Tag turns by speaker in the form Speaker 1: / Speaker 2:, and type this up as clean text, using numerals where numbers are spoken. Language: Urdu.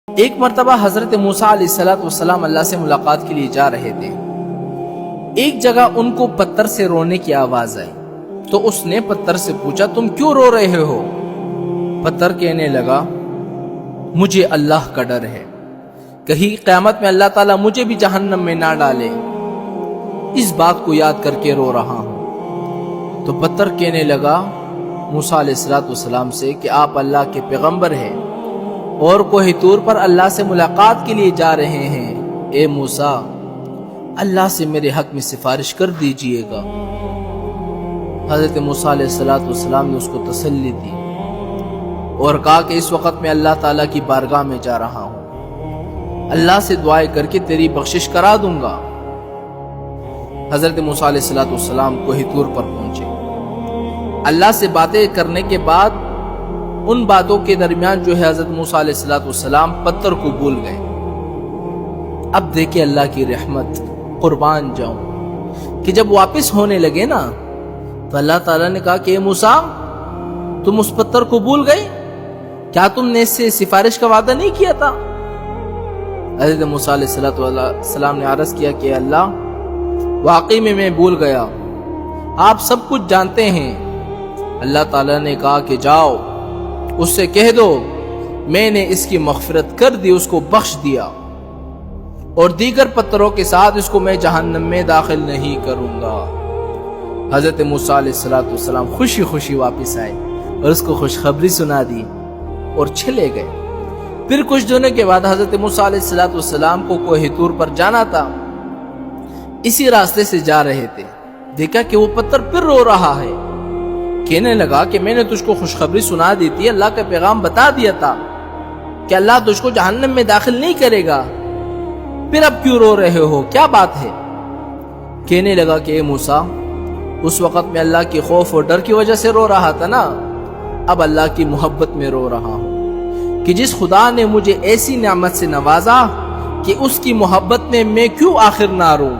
Speaker 1: ایک مرتبہ حضرت موسیٰ علیہ السلام اللہ سے ملاقات کے لیے جا رہے تھے۔ ایک جگہ ان کو پتھر سے رونے کی آواز آئی تو اس نے پتھر سے پوچھا، تم کیوں رو رہے ہو؟ پتھر کہنے لگا، مجھے اللہ کا ڈر ہے، کہیں قیامت میں اللہ تعالیٰ مجھے بھی جہنم میں نہ ڈالے، اس بات کو یاد کر کے رو رہا ہوں۔ تو پتھر کہنے لگا موسیٰ علیہ السلام سے کہ آپ اللہ کے پیغمبر ہیں اور کوہ طور پر اللہ سے ملاقات کے لیے جا رہے ہیں، اے موسیٰ اللہ سے میرے حق میں سفارش کر دیجئے گا۔ حضرت موسیٰ علیہ السلام نے اس کو تسلی دی اور کہا کہ اس وقت میں اللہ تعالیٰ کی بارگاہ میں جا رہا ہوں، اللہ سے دعائیں کر کے تیری بخشش کرا دوں گا۔ حضرت موسیٰ علیہ السلام کوہ طور پر پہنچے، اللہ سے باتیں کرنے کے بعد ان باتوں کے درمیان جو ہے حضرت موسیٰ علیہ السلام پتھر کو بھول گئے۔ اب دیکھیں اللہ کی رحمت، قربان جاؤں کہ جب واپس ہونے لگے نا تو اللہ تعالیٰ نے کہا کہ اے موسیٰ تم اس پتھر کو بھول گئے، کیا تم نے اس سے سفارش کا وعدہ نہیں کیا تھا؟ حضرت موسیٰ علیہ السلام نے عرض کیا کہ اللہ واقعی میں بھول گیا، آپ سب کچھ جانتے ہیں۔ اللہ تعالیٰ نے کہا کہ جاؤ اس سے کہہ دو میں نے اس کی مغفرت کر دی، اس کو بخش دیا اور دیگر پتھروں کے ساتھ اس کو میں جہنم میں داخل نہیں کروں گا۔ حضرت موسیٰ علیہ السلام خوشی خوشی واپس آئے اور اس کو خوشخبری سنا دی اور چلے گئے۔ پھر کچھ دنوں کے بعد حضرت موسیٰ علیہ السلام کو کوہ طور پر جانا تھا، اسی راستے سے جا رہے تھے، دیکھا کہ وہ پتھر پھر رو رہا ہے، کہنے لگا کہ میں نے تجھ کو خوشخبری سنا دی تھی، اللہ کا پیغام بتا دیا تھا کہ اللہ تجھ کو جہنم میں داخل نہیں کرے گا، پھر اب کیوں رو رہے ہو، کیا بات ہے؟ کہنے لگا کہ اے موسیٰ اس وقت میں اللہ کی خوف اور ڈر کی وجہ سے رو رہا تھا نا، اب اللہ کی محبت میں رو رہا ہوں کہ جس خدا نے مجھے ایسی نعمت سے نوازا کہ اس کی محبت میں کیوں آخر نہ روں۔